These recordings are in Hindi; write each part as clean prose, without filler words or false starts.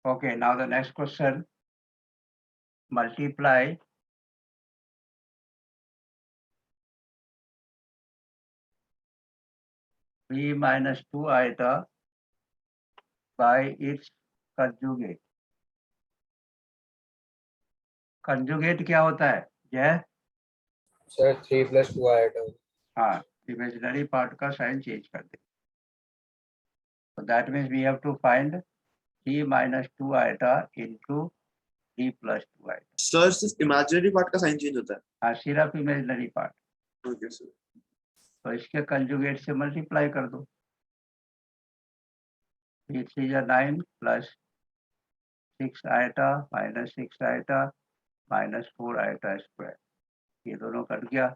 Okay, now the next question. Multiply b minus 2 iota by its conjugate. Conjugate क्या होता है जय? Sir 3 + 2 iota. हाँ, इमेजिनरी पार्ट का साइन चेंज कर दे. So that means we have to find 3 minus 2 iota into 3 plus 2 iota. Sir सिर्फ इमेजिनरी पार्ट का साइन चेंज होता है? हाँ, सिर्फ इमेजिनरी पार्ट. Okay sir. तो इसके कंजुगेट से मल्टीप्लाई कर दो. 3 3 या 9 plus 6 iota minus 6 iota minus 4 iota square. ये दोनों कट गया.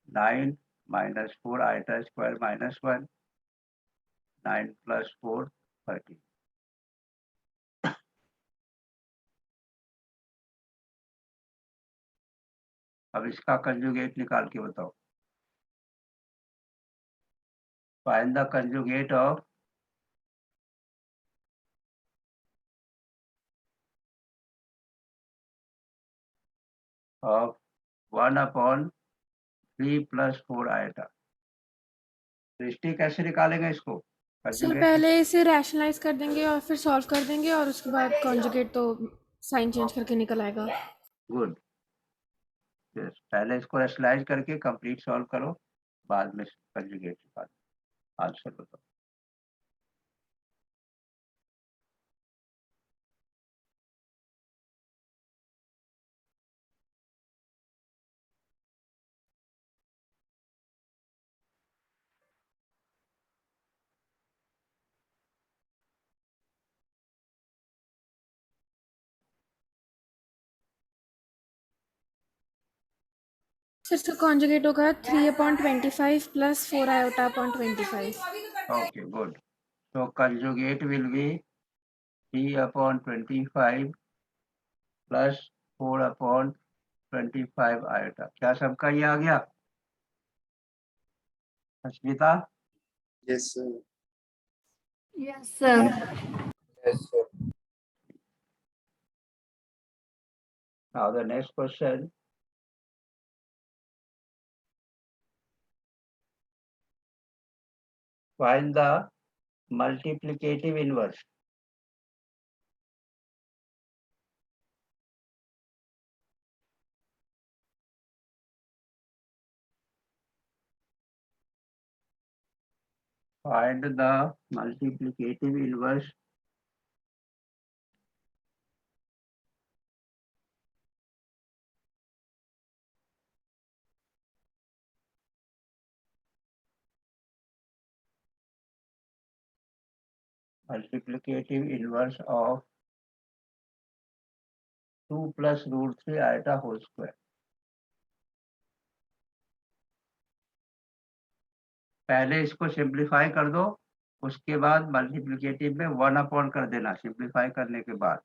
9 minus 4 iota square minus 1. 9 plus 4 13. अब इसका कंजुगेट निकाल के बताओ. Find the conjugate of of 1/3 plus 4 iota. दृष्टि कैसे निकालेंगे इसको? Sir Conjugate. पहले इसे रैशनलाइज कर देंगे और फिर सॉल्व कर देंगे और उसके बाद कॉन्जुगेट तो साइन चेंज करके निकल आएगा. गुड. यस, पहले इसको रैशनलाइज करके कंप्लीट सॉल्व करो, बाद में कंजुगेट निकालो. आंसर बताओ. सर इसका कॉन्जुगेट होगा 3/25 plus 4 iota upon 25. Okay, good. So conjugate will be 3/25 plus 4/25 iota. क्या सबका ये आ गया? Asmita? Yes sir. Yes, sir. Yes sir. Now the next question. Find the multiplicative inverse. Find the multiplicative inverse of 2 plus root 3 iota whole square. पहले इसको सिंप्लीफाई कर दो, उसके बाद मल्टीप्लिकेटिव में 1 कर देना सिंप्लीफाई करने के बाद,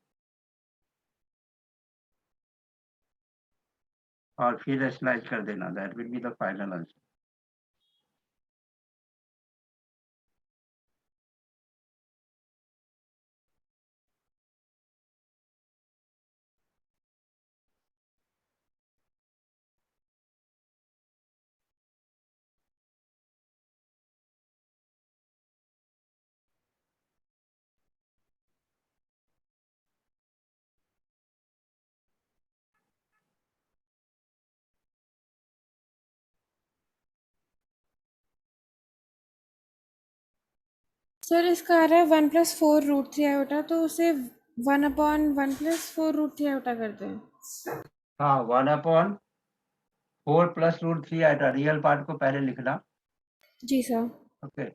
और फिर रैशनलाइज कर देना. That will be the final answer. Sir इसका आ रहा है 1 + 4 √3 आयोटा, तो उसे 1/1 + 4 √3 आयोटा करते हैं. हाँ, 1/4 plus root 3 iota. Real part को पहले लिखना. जी sir. Okay.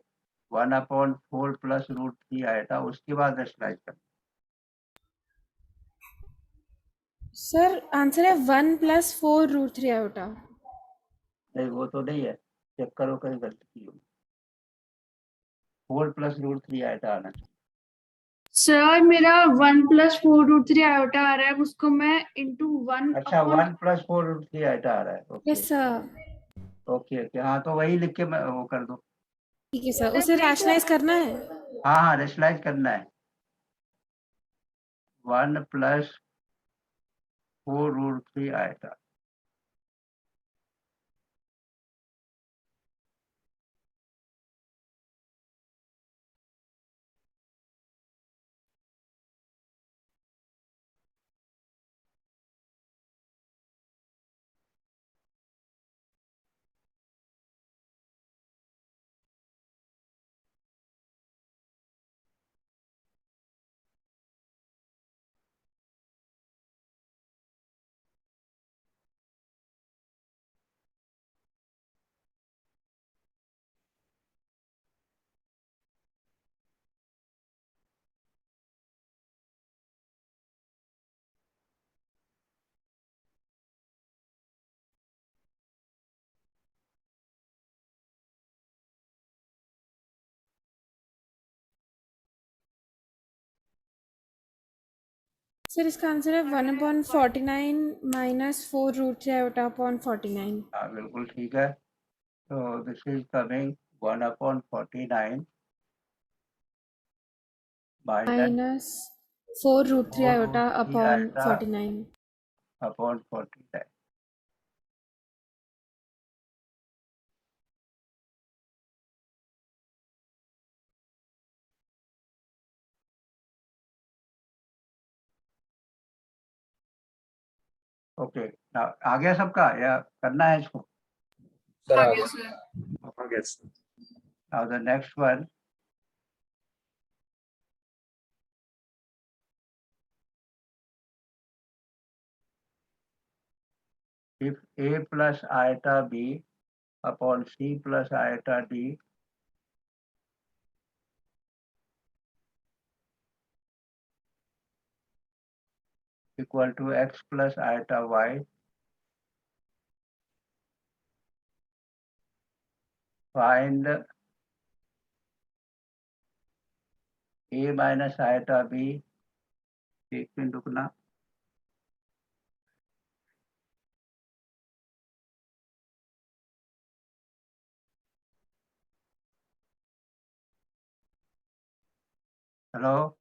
1/4 plus root 3 iota, उसके बाद रैशनलाइज करना. सर आंसर है 1 + 4 √3 आयोटा. नहीं, वो तो नहीं है. चेक करो कहीं गलती की होगी. 4 plus root 3 iota आना चाहिए. सर मेरा 1 + 4 √3 आयोटा आ रहा है, उसको मैं इंटू 1 अच्छा, 1 plus 4 root 3 iota आ रहा है. Okay yes sir. Okay okay. हाँ, तो वही लिख के मैं वो कर दो. ठीक है सर, उसे रैशनलाइज करना है. हाँ हाँ, रैशनलाइज करना है. 1 plus 4 root 3 iota. सर इसका आंसर है 1/49 माइनस 4 रूट 3 आयोटा अपॉन 49। हाँ बिल्कुल ठीक है। तो this is coming 1/49 minus minus 4 root 3 4 iota root 3 upon iota 49। upon 49. Okay, आ गया सबका या करना है इसको? सर आ आ गया गया। Sir. I guess. Now the next one. If A plus iota B upon C plus iota D equal to X plus iota Y, find A minus iota B। एक मिनट रुकना। Hello,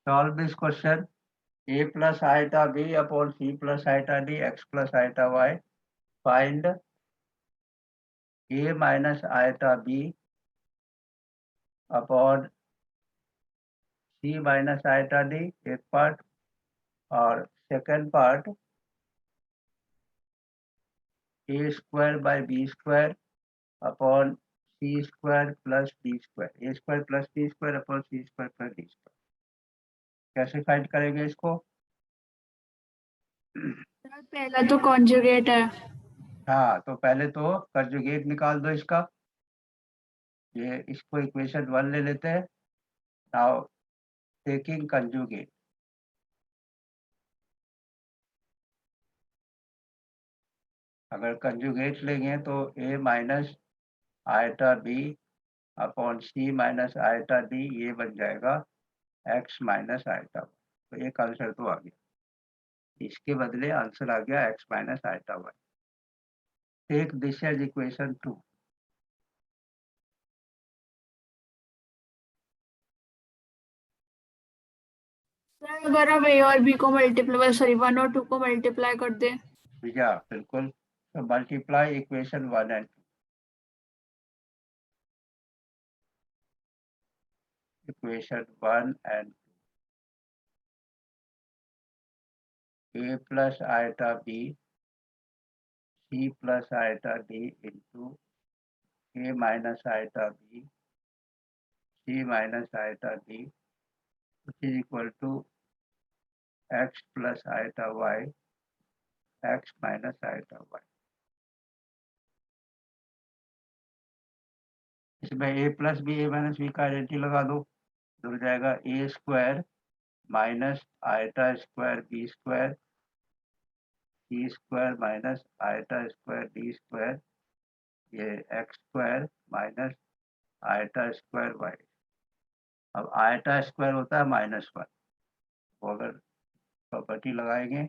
solve this question. A plus iota B upon C plus iota D, X plus iota Y. Find A minus iota B upon C minus iota D, एक part, और second part A square by B square upon C square plus D square, A square plus B square upon C square plus D square. कैसे फाइंड करेंगे इसको? सर पहला तो कॉन्जुगेट है। हाँ, तो पहले तो कंजुगेट निकाल दो इसका। ये इसको इक्वेशन 1 ले लेते हैं। नाउ टेकिंग कंजुगेट, अगर कंजुगेट लेंगे तो a minus iota b upon C minus iota d, ये बन जाएगा x माइनस आयटा। तो एक आंसर तो आ गया, इसके बदले आंसर आ गया x minus iota y। Take this as equation 2। Sir अगर हम ए और बी को मल्टीप्लाई, सॉरी 1 और 2 को मल्टीप्लाई कर दें। या बिल्कुल, तो multiply equation 1 and 2। Equation 1 and a plus eta b c plus eta d into a minus iota b c minus iota d which is equal to x plus iota y, x minus iota y। इसमें a plus B a minus B का आइडेंटिटी लगा दो, जुड़ जाएगा a square minus iota square B square C square minus iota square D square, ये X square minus iota square Y. अब आयटा स्क्वायर होता है -1, तो अगर प्रॉपर्टी लगाएंगे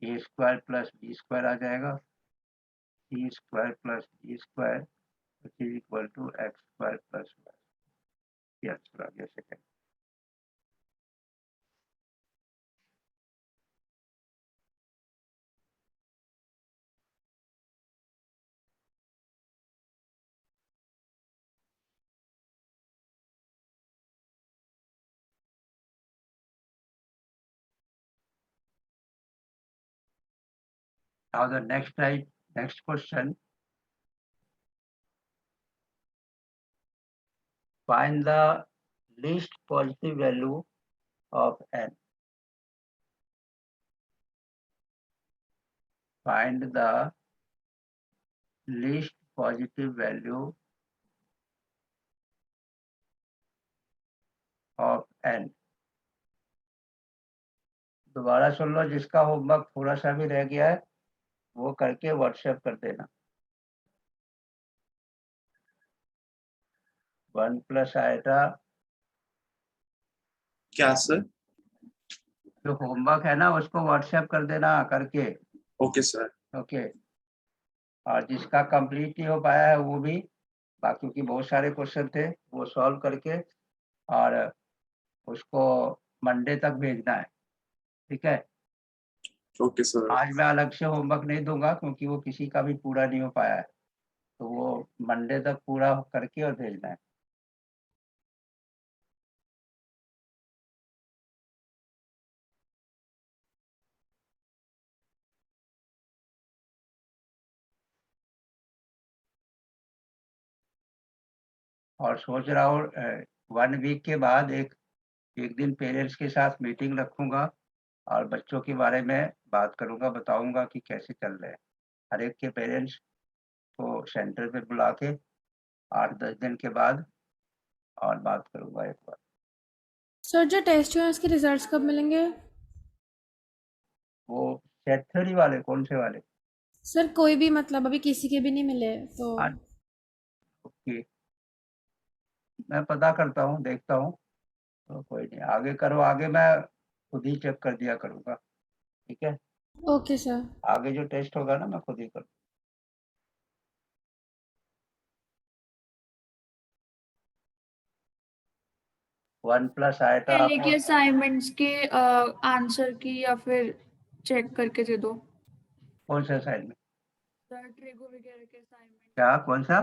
A square plus B square आ जाएगा, C square plus D square which is equal to x square plus y। ये आंसर आ गया second. Now the next question. Find the least positive value of n. Find the least positive value of n। दोबारा सुन लो, जिसका होमवर्क थोड़ा सा भी रह गया है वो करके व्हाट्सएप कर देना। 1 प्लस आयटा, क्या सर? जो होमवर्क है ना उसको व्हाट्सएप कर देना करके। Okay sir. ओके, और जिसका कंप्लीट नहीं हो पाया है वो भी, बाकी की बहुत सारे क्वेश्चन थे वो सॉल्व करके और उसको मंडे तक भेजना है, ठीक है? Okay sir. आज मैं अलग से होमवर्क नहीं दूंगा क्योंकि वो किसी का भी पूरा नहीं हो पाया है, तो वो मंडे तक पूरा करके और भेजना है। और सोच रहा हूँ 1 वीक के बाद एक दिन पेरेंट्स के साथ मीटिंग रखूंगा और बच्चों के बारे में बात करूंगा, बताऊंगा कि कैसे चल रहे हैं। हर एक के पेरेंट्स को सेंटर पे बुला के 8-10 दिन के बाद और बात करूंगा एक बार। सर जो टेस्ट हुए हैं उसके रिजल्ट्स कब मिलेंगे? वो सेट थ्योरी वाले, कौन से वाले? सर कोई भी, मतलब अभी किसी के भी नहीं मिले तो। हाँ, ओके, मैं पता करता हूँ, देखता हूँ, तो कोई नहीं, आगे करो, आगे मैं खुद ही चेक कर दिया करूँगा, ठीक है? Okay sir. आगे जो टेस्ट होगा ना मैं खुद ही करूँ। वन प्लस आयटा पहले के असाइनमेंट्स के आंसर की या फिर चेक करके दे दो। कौन सा असाइनमेंट? सर ट्रिगो वगैरह के असाइनमेंट, क्या, कौन सा?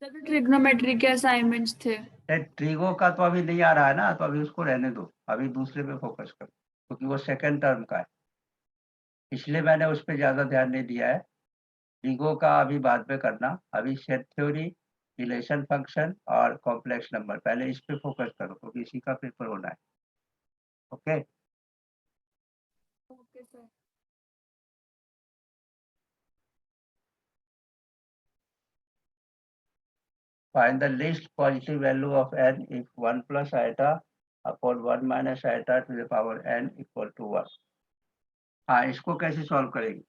सर ट्रिग्नोमेट्री के असाइनमेंट्स थे। ट्रिगो का तो अभी नहीं आ रहा है ना, तो अभी उसको रहने दो, अभी दूसरे पे फोकस करो क्योंकि वो सेकंड टर्म का है, इसलिए मैंने उस पर ज्यादा ध्यान नहीं दिया है। ट्रिगो का अभी बाद में करना, अभी सेट थ्योरी रिलेशन फंक्शन और कॉम्प्लेक्स नंबर, पहले इस पे फोकस करो क्योंकि इसी का पेपर होना है। Okay, okay sir. find the least positive value of n if 1 plus iota upon 1 minus iota to the power n equal to 1। हाँ, इसको कैसे सॉल्व करेंगे?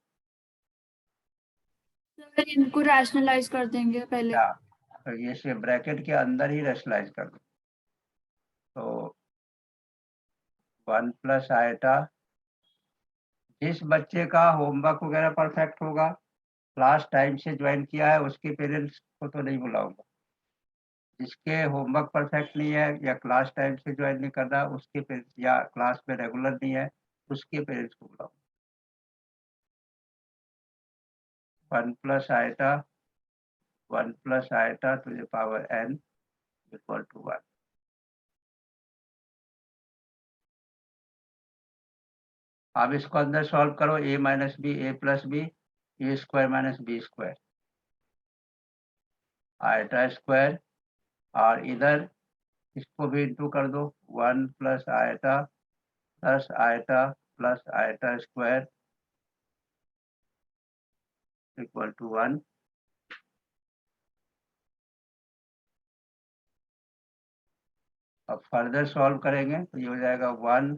सर इनको रैशनलाइज कर देंगे पहले। क्या? तो ये से ब्रैकेट के अंदर ही रैशनलाइज कर दो। तो 1 प्लस आइटा, जिस बच्चे का होमवर्क वगैरह परफेक्ट होगा, क्लास टाइम से ज्वाइन किया है, उसके पेरेंट्स को तो नहीं बुलाऊंगा। जिसके होमवर्क परफेक्ट नहीं है या क्लास टाइम से ज्वाइन नहीं कर रहा, उसके पेरेंट्स, या क्लास में रेगुलर नहीं है, उसके पेरेंट्स को बुलाऊंगा। 1 plus iota, 1 plus iota to the power n equal to 1। अब इसको अंदर सॉल्व करो, a minus B, A plus B, A square minus B square, iota square, और इधर इसको भी इंटू कर दो, 1 plus iota plus iota plus iota square equal to 1। अब फर्दर सॉल्व करेंगे तो ये हो जाएगा 1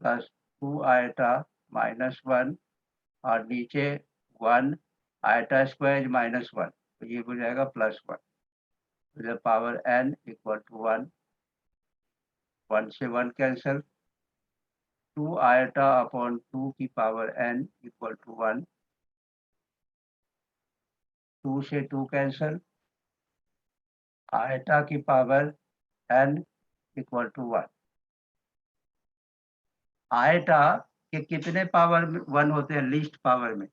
प्लस 2 आइटा माइनस 1, और नीचे 1 आइटा स्क्वायर माइनस 1, तो ये हो जाएगा plus 1 to the power n equal to 1। 1 से 1 कैंसिल, 2 आइटा अपॉन 2 की पावर n इक्वल टू 1, 2 से 2 कैंसिल, आइटा की power n equal to 1। Iota के कितने पावर 1 होते हैं लीस्ट पावर में?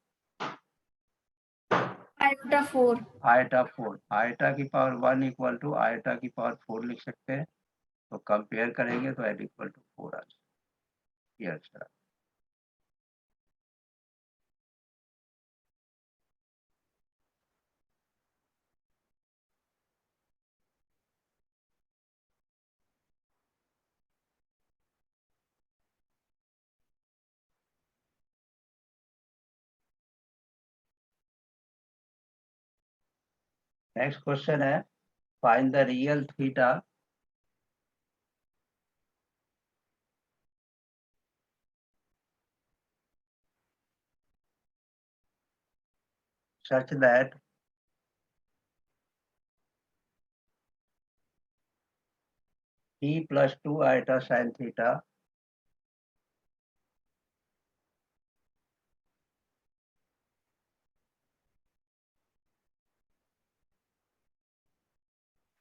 आइटा 4। आइटा 4। आइटा की पावर 1 इक्वल टू आइटा की पावर 4 लिख सकते हैं। तो कंपेयर करेंगे तो n इक्वल टू 4 आ जाएगा। ये अच्छा। नेक्स्ट क्वेश्चन है, find the real theta such that t plus 2 iota sin theta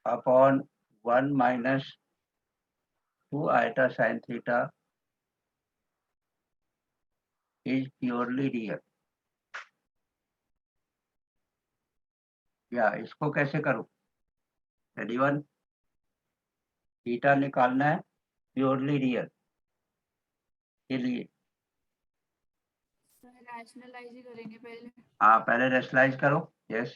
upon 1 minus 2 iota sin theta is purely real। या इसको कैसे करूं? रेडी वन, थीटा निकालना है प्योरली रियल के लिए। सर रैशनलाइज ही करेंगे पहले। हाँ, पहले रेशनलाइज करो। Yes,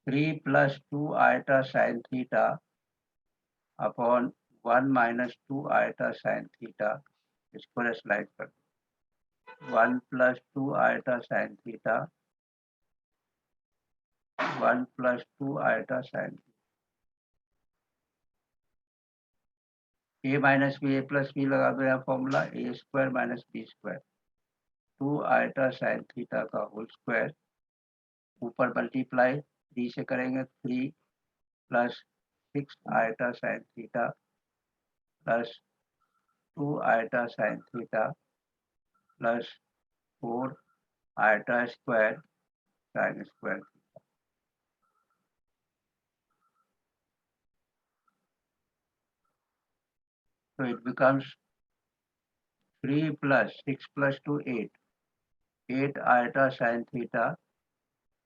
three plus 2 iota sine theta upon 1 minus 2 iota sine theta, इसको रेशनलाइज कर दो। 1 plus 2 iota sine theta, 1 plus 2 iota sine, A minus B, A plus B लगा दो यहाँ formula, A square minus B square, 2 iota sine theta का होल स्क्वायर, ऊपर मल्टीप्लाई 3 से करेंगे, 3 plus 6 iota sine theta plus 2 iota sine theta plus 4 iota square sine square. So it becomes 3 plus 6 plus 2 8, 8 iota sine theta,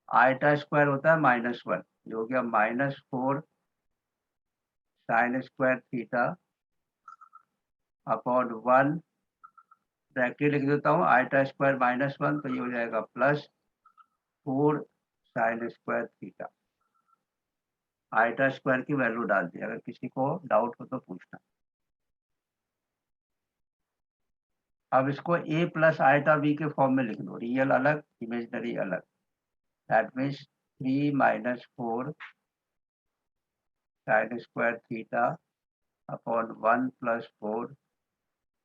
iota square होता है -1, जो हो गया -4 sine square theta upon 1, bracket लिख देता हूँ, आइटा स्क्वायर -1, तो ये हो जाएगा plus 4 sine square theta. Iota square की वैल्यू डाल दी। अगर किसी को डाउट हो तो पूछना। अब इसको a प्लस आइटा b के फॉर्म में लिख दो। रियल अलग, इमेजिनरी अलग। That means 3 minus 4 sine square theta upon 1 plus 4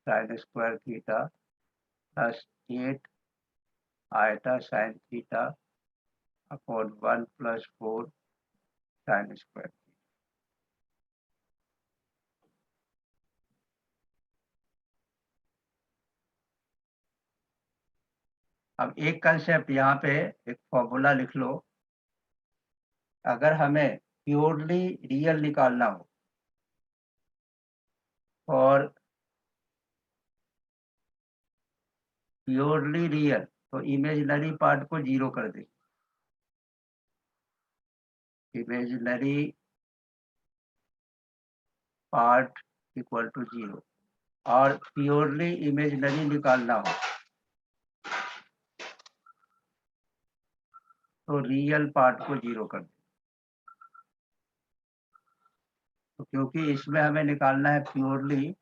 sine square theta plus 8 iota sine theta upon 1 plus 4 sine square. अब एक कंसेप्ट यहाँ पे एक फॉर्मूला लिख लो। अगर हमें प्योरली रियल निकालना हो और प्योरली रियल तो इमेजिनरी पार्ट को जीरो कर दे। Imaginary part equal to zero. और प्योरली इमेजिनरी निकालना हो तो रियल पार्ट को जीरो कर दे। तो क्योंकि इसमें हमें निकालना है प्योरली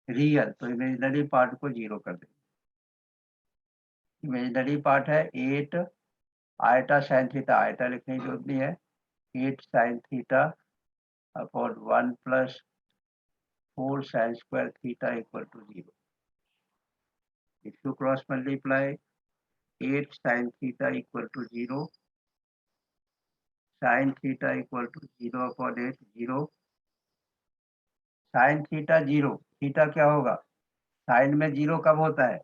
रियल तो इमेजिनरी पार्ट को जीरो कर दे। इमेजिनरी पार्ट है 8 आइटा साइन थीटा। आइटा लिखने की जरूरत नहीं है। 8 sine theta upon 1 plus 4 sine square theta equal to zero. If you cross multiply 8 sine theta equal to zero, sine theta equal to zero upon 8 zero. Sine theta zero, theta क्या होगा? साइन में जीरो कब होता है?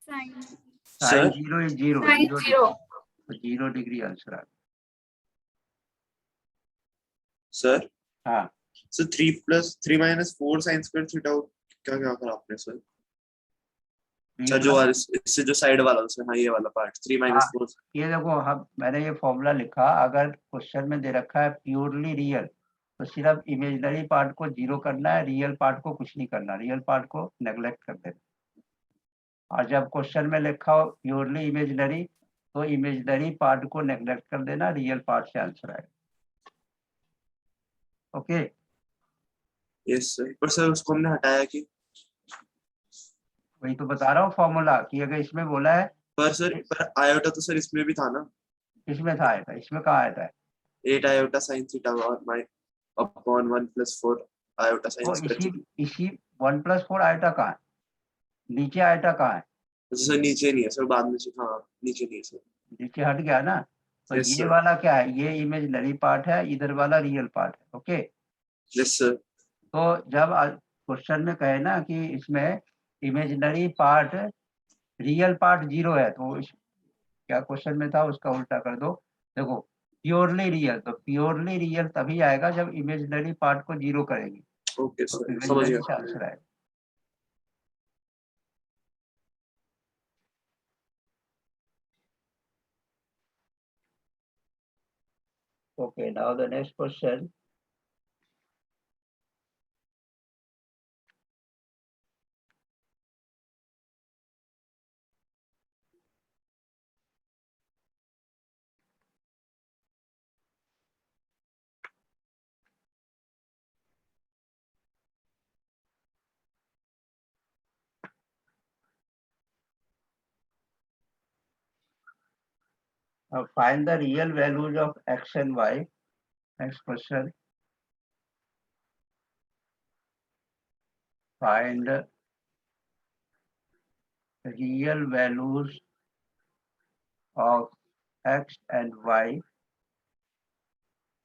Sine sir zero is zero. Sin zero zero. तो 0 डिग्री आंसर आ गया। सर हाँ, sir 3 minus 4 sine square theta क्या क्या करा आपने सर? सर जो इससे जो साइड वाला सर, हाँ ये वाला पार्ट 3 माइनस 4। ये देखो, हम मैंने ये फॉर्मूला लिखा। अगर क्वेश्चन में दे रखा है प्योरली रियल तो सिर्फ इमेजिनरी पार्ट को जीरो करना है, रियल पार्ट को कुछ नहीं करना, रियल पार्ट को नेग्लेक्ट कर देना। और जब क्वेश्चन में लिखा हो प्योरली इमेजिनरी तो इमेजिनरी पार्ट को नेग्लेक्ट कर देना, रियल पार्ट से आंसर आएगा। ओके, यस सर, पर सर उसको हमने हटाया कि? वही तो बता रहा हूँ फॉर्मूला कि अगर इसमें बोला है पर आयोटा तो सर इसमें भी था ना। इसमें था, आया था, इसमें कहाँ आया था? 8 आयोटा साइन थीटा और माइ अपॉन 1 प्लस 4 आयोटा साइन तो स्क्वायर। इसी 1 प्लस 4 आइटा कहाँ है? नीचे आइटा कहाँ है? सर नीचे नहीं है सर, बाद में हाँ नीचे नहीं है सर। नीचे हट गया ना। तो यस ये सर। वाला क्या है? ये इमेजिनरी पार्ट है, इधर वाला रियल पार्ट है। Okay, yes sir. तो जब क्वेश्चन में कहे ना कि इसमें imaginary part real part zero है तो क्या क्वेश्चन में था उसका उल्टा कर दो। देखो, प्योरली रियल तो प्योरली रियल तभी आएगा जब इमेजिनरी पार्ट को जीरो करेंगे ओके तो सर, समझ इमेजिनरी से गया। आंसर आएगा। Okay, now the next question. Now find the real values of x and y. Next question. Find real values of x and y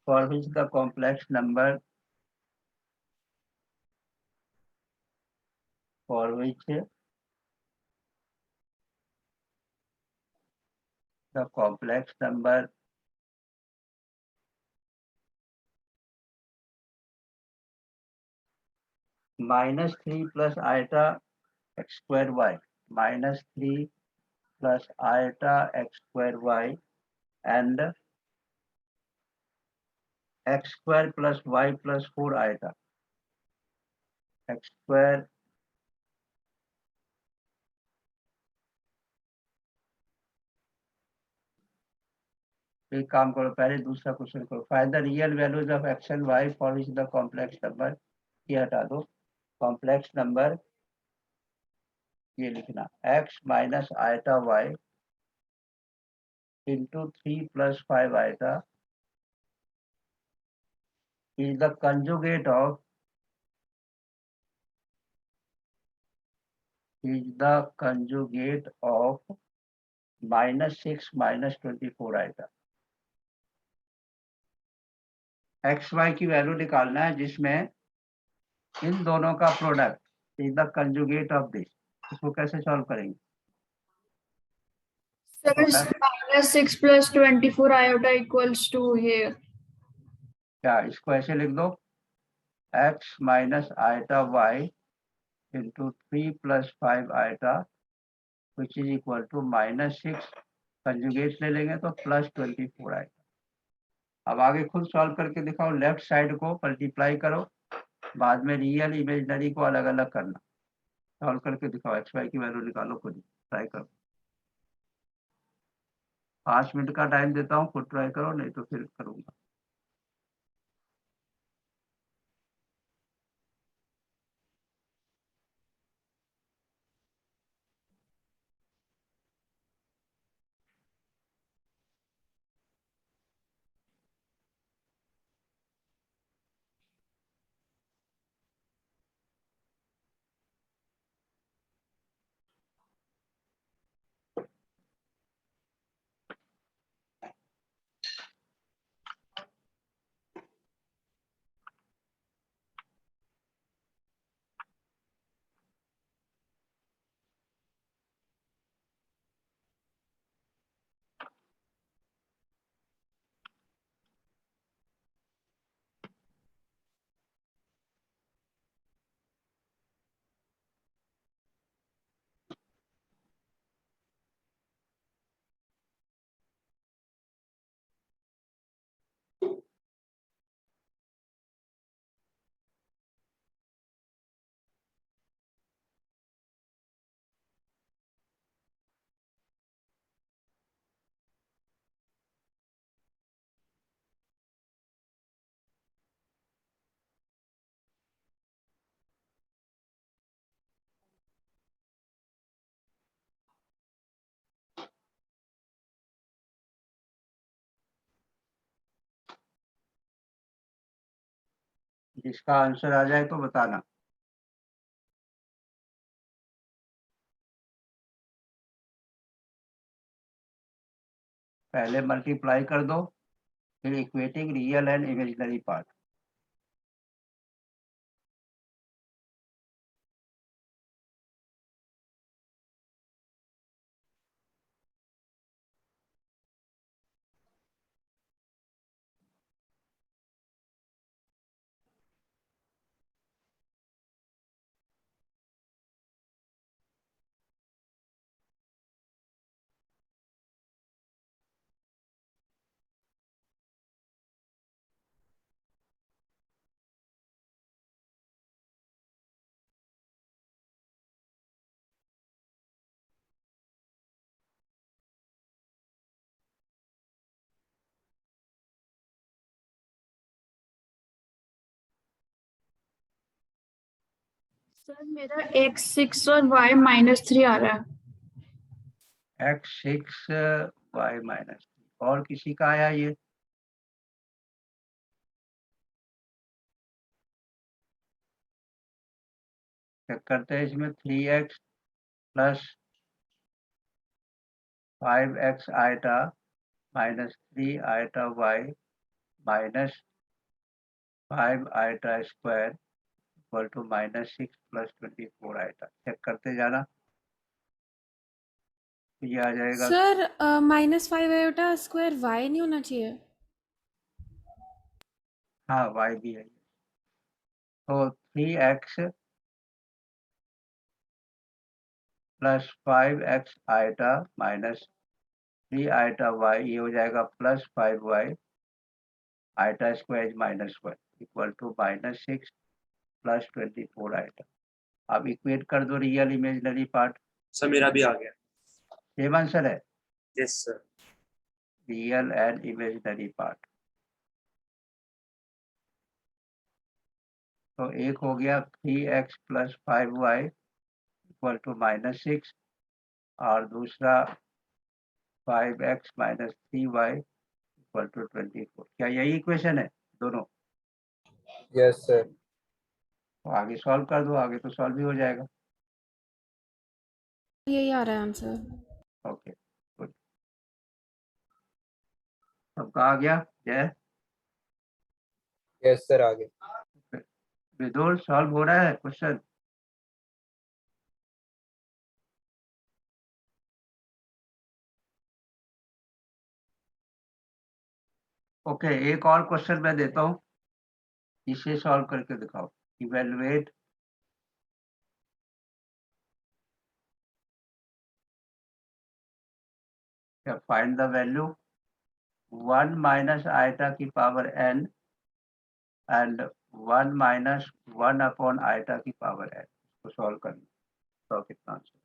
for which the complex number -3 plus iota x square y, -3 plus iota x square y and x square plus y plus 4 iota. X square एक काम करो, पहले दूसरा क्वेश्चन करो। Find the real values of x and y for which the complex number, ये हटा दो, कॉम्प्लेक्स नंबर ये लिखना x minus iota y into 3 plus 5 iota is the conjugate of -6 minus 24 iota. X y की वैल्यू निकालना है जिसमें इन दोनों का product is the conjugate of this. इसको कैसे सॉल्व करेंगे? Sir, -6 plus 24 iota equals to here. क्या इसको ऐसे लिख दो, x minus iota y into 3 plus 5 iota which is equal to -6, conjugate ले लेंगे तो प्लस 24 आएगा। अब आगे खुद सॉल्व करके दिखाओ, लेफ्ट साइड को मल्टीप्लाई करो, बाद में रियल इमेजिनरी को अलग अलग करना। सॉल्व करके दिखाओ, एक्स वाई की वैल्यू निकालो, खुद ट्राई करो। 5 मिनट का टाइम देता हूँ, खुद ट्राई करो, नहीं तो फिर करूँगा। जिसका आंसर आ जाए तो बताना। पहले मल्टीप्लाई कर दो, फिर equating real and imaginary part. Sir मेरा x6 और y -3 आ रहा है। x6 y -3, और किसी का आया ये? चेक करते हैं, इसमें 3x plus 5x iota -3 iota y minus 5 iota square equal to -6 plus 24 iota. Check करते जाना, तो ये आ जाएगा। सर -5 आयोटा स्क्वायर y नहीं होना चाहिए? हाँ y भी है, तो 3x plus 5x iota minus 3 iota y, ये हो जाएगा plus 5y iota square -1 equal to -6 plus 24 iota. अब इक्वेट कर दो रियल इमेजिनरी पार्ट। सर मेरा भी आ गया। सेम आंसर है। Yes sir. Real and imaginary part. तो एक हो गया 3x + 5y = -6 और दूसरा 5x - 3y = 24। क्या यही इक्वेशन है दोनों? Yes, sir. तो आगे सॉल्व कर दो, आगे तो सॉल्व ही हो जाएगा। यही आ रहा है आंसर। Okay good. सबका आ गया जय? Yes, sir. आगे. विदुर सॉल्व हो रहा है क्वेश्चन? ओके एक और क्वेश्चन मैं देता हूँ, इसे सॉल्व करके दिखाओ। इवेलुएट या फाइंड द वैल्यू 1 - आइटा की power n and 1 - 1 upon iota की पावर n को सॉल्व करना। तो कितना आंसर?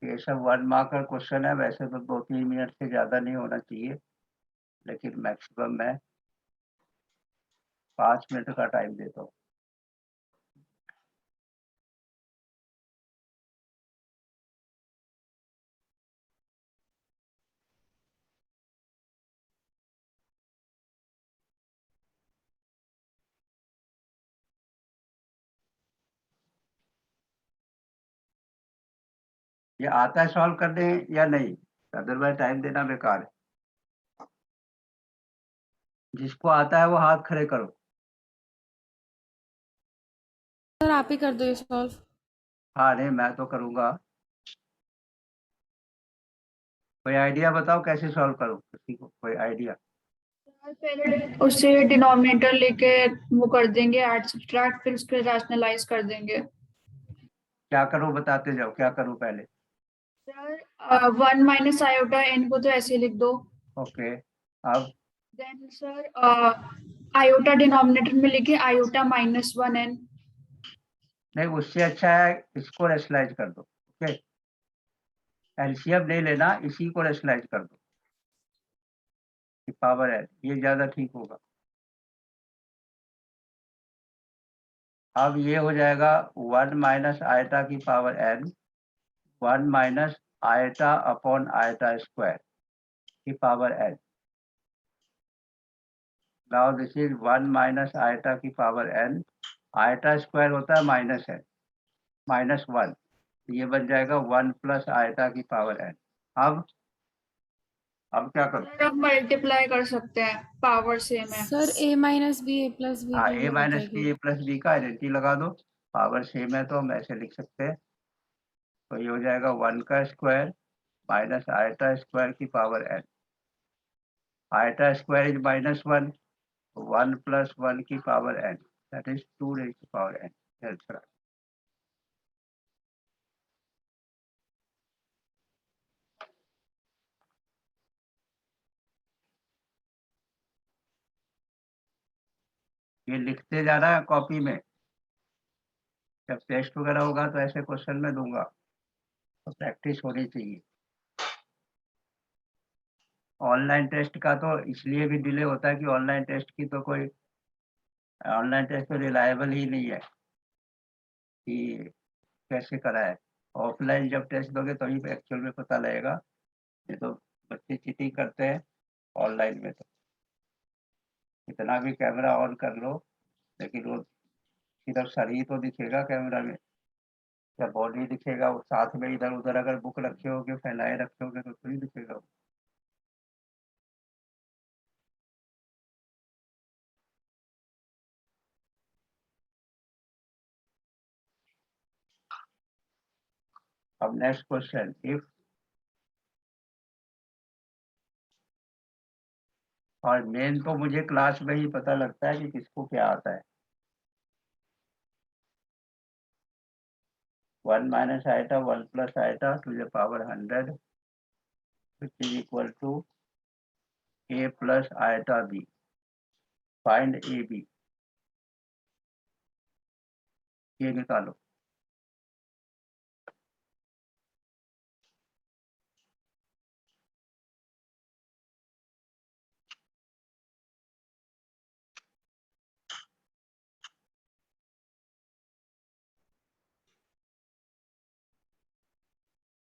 ये सब 1 मार्क का क्वेश्चन है, वैसे तो 2-3 मिनट से ज़्यादा नहीं होना चाहिए, लेकिन मैक्सिमम मैं 5 मिनट का टाइम देता हूँ। ये आता है सॉल्व करने या नहीं? अदरवाइज टाइम देना बेकार है। जिसको आता है वो हाथ खड़े करो। सर आप ही कर दो ये सॉल्व। हाँ नहीं मैं तो करूँगा। कोई आइडिया बताओ कैसे सॉल्व करूँ, किसी को कोई आइडिया? पहले उससे डिनोमिनेटर लेके वो कर देंगे ऐड सब्ट्रैक्ट, फिर उसके रैशनलाइज कर देंगे। क्या करूँ बताते जाओ, क्या करूँ पहले? सर 1 - आयोटा n को तो ऐसे लिख दो। ओके अब देन सर आयोटा डिनोमिनेटर में लेके आयोटा -1 n। नहीं उससे अच्छा है इसको रेशनलाइज कर दो। ओके एलसीएम नहीं लेना, इसी को रेशनलाइज कर दो कि पावर है, ये ज्यादा ठीक होगा। अब ये हो जाएगा 1 - आइटा की power n 1 - iota upon iota square की power n। Now this is 1 - iota की पावर n, आइटा स्क्वायर होता है -n -1, ये बन जाएगा 1 + आइटा की पावर n। अब क्या करूं? सर अब मल्टीप्लाई कर सकते हैं, पावर सेम है। Sir a - b a + b हाँ की a वो हो - जाएगी। b a + b का आइडेंटिटी लगा दो, पावर सेम है तो हम ऐसे लिख सकते हैं। तो ये हो जाएगा 1 का स्क्वायर माइनस आइटा स्क्वायर की power n। Iota square is -1, 1 + 1 की power n, that is 2 raised to power n। Answer ये लिखते जाना है कॉपी में, जब टेस्ट वगैरह होगा तो ऐसे क्वेश्चन में दूंगा, तो प्रैक्टिस होनी चाहिए। ऑनलाइन टेस्ट का तो इसलिए भी डिले होता है कि ऑनलाइन टेस्ट की तो कोई ऑनलाइन टेस्ट तो रिलायबल ही नहीं है कि कैसे करा है। ऑफलाइन जब टेस्ट दोगे तभी एक्चुअल में पता लगेगा, ये तो बच्चे चीटिंग करते हैं ऑनलाइन में। तो कितना भी कैमरा ऑन कर लो लेकिन वो सिर्फ सर ही तो दिखेगा कैमरा में, या बॉडी दिखेगा, वो साथ में इधर उधर अगर बुक रखे होगे फैलाए रखे होगे तो थोड़ी दिखेगा। अब नेक्स्ट क्वेश्चन, इफ और मेन तो मुझे क्लास में ही पता लगता है कि किसको क्या आता है। 1 minus iota 1 plus iota to the power 100 which is equal to a plus iota b. Find ab, ये निकालो।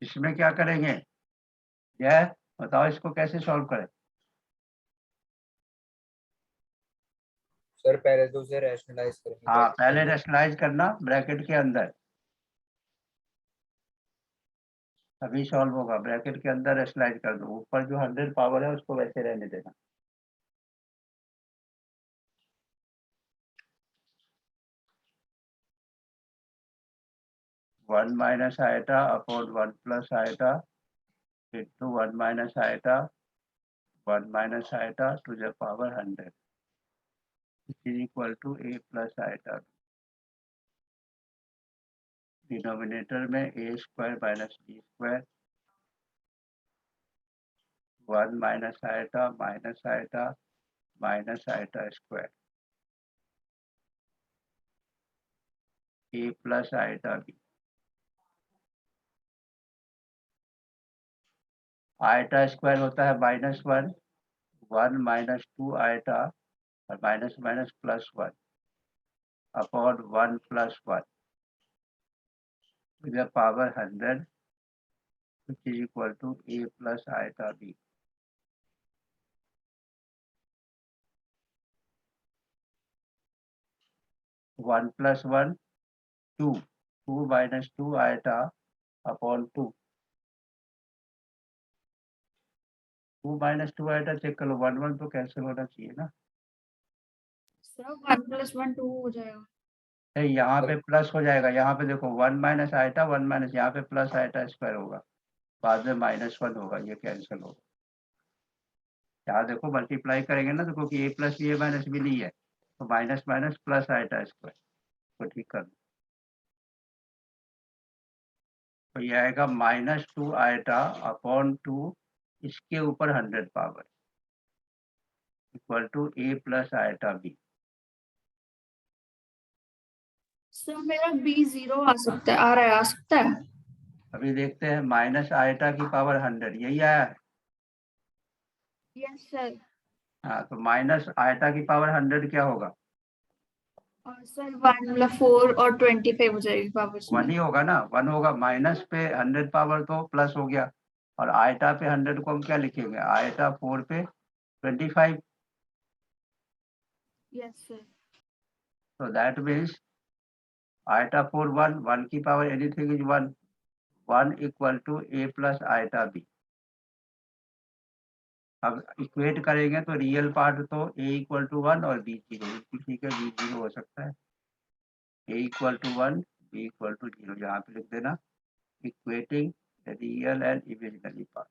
इसमें क्या करेंगे, यह बताओ इसको कैसे सॉल्व करें। सर पहले तो उसे रैशनलाइज करेंगे। हाँ, पहले रैशनलाइज करना ब्रैकेट के अंदर, तभी सॉल्व होगा। ब्रैकेट के अंदर रैशनलाइज कर दो, ऊपर जो 100 पावर है उसको वैसे रहने देना। One minus iota upon 1 plus iota into 1 minus iota 1 minus iota to the power 100 which is equal to a plus iota। Denominator में a square minus b square 1 minus iota minus iota minus iota square a plus iota b। Iota square होता है -1, 1 minus 2 आइटा और minus minus plus 1 upon 1 plus 1 to the power 100 which is equal to a plus iota b। One plus one 2, 2 minus 2 iota upon 2, 2 minus 2 iota check कर लो, 1 1 तो कैंसिल होना चाहिए ना। सर 1 + 1 2 हो जाएगा। नहीं, यहाँ पे प्लस हो जाएगा, यहाँ पे देखो 1 minus आइटा 1 minus, यहाँ पे प्लस आइटा स्क्वायर होगा, बाद में -1 होगा, ये कैंसिल होगा। यहाँ देखो मल्टीप्लाई करेंगे ना, देखो कि a plus b minus b नहीं है, तो minus minus plus iota square को ठीक कर दो, तो ये आएगा -2 आइटा अपॉन 2 इसके ऊपर 100 power equal to a plus iota b। Sir मेरा b 0 आ सकता है, आ रहा है, आ सकता है। अभी देखते हैं, माइनस आइटा की पावर 100 यही आया है। Yes sir. हाँ, तो माइनस आइटा की पावर 100 क्या होगा, और सर 1 मतलब 4 और 25 हो जाएगी पावर्स 1 में। ही होगा ना, 1 होगा। माइनस पे 100 पावर तो प्लस हो गया, और आइटा पे 100 को हम क्या लिखेंगे, आइटा 4 पे 25, यस सर। तो दैट मीन्स आइटा 4 1, 1 की power anything is 1, 1 equal to a plus iota b। अब इक्वेट करेंगे तो रियल पार्ट तो a इक्वल टू 1 और b 0, ठीक है, b 0 हो सकता है, a equal to 1 b equal to 0, यहाँ पे लिख देना, equating real and imaginary part.